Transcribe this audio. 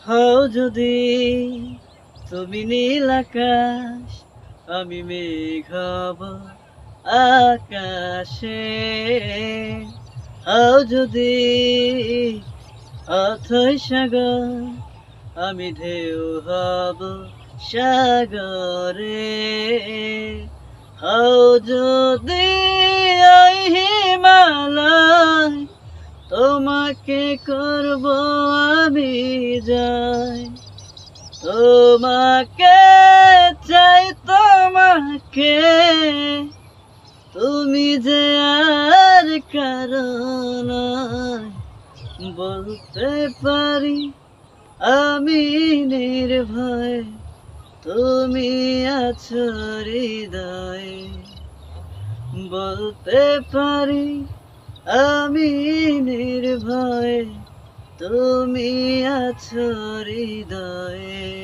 হও যদি তুমি নীল আকাশ, আমি মেঘ হব আকাশে। হও যদি অথই সাগর, আমি ঢেউ হব সাগরে। হও যদি ওই হিমালয়, তোমাকে করব আমি জয়। তোমাকে চাই, তোমাকে, তুমি যে আর কারো নয়। বলতে পারি আমি নির্ভয়, তুমি আছো হৃদয়ে। বলতে পারি আমি নির্ভয়, তুমি আছো হৃদয়ে।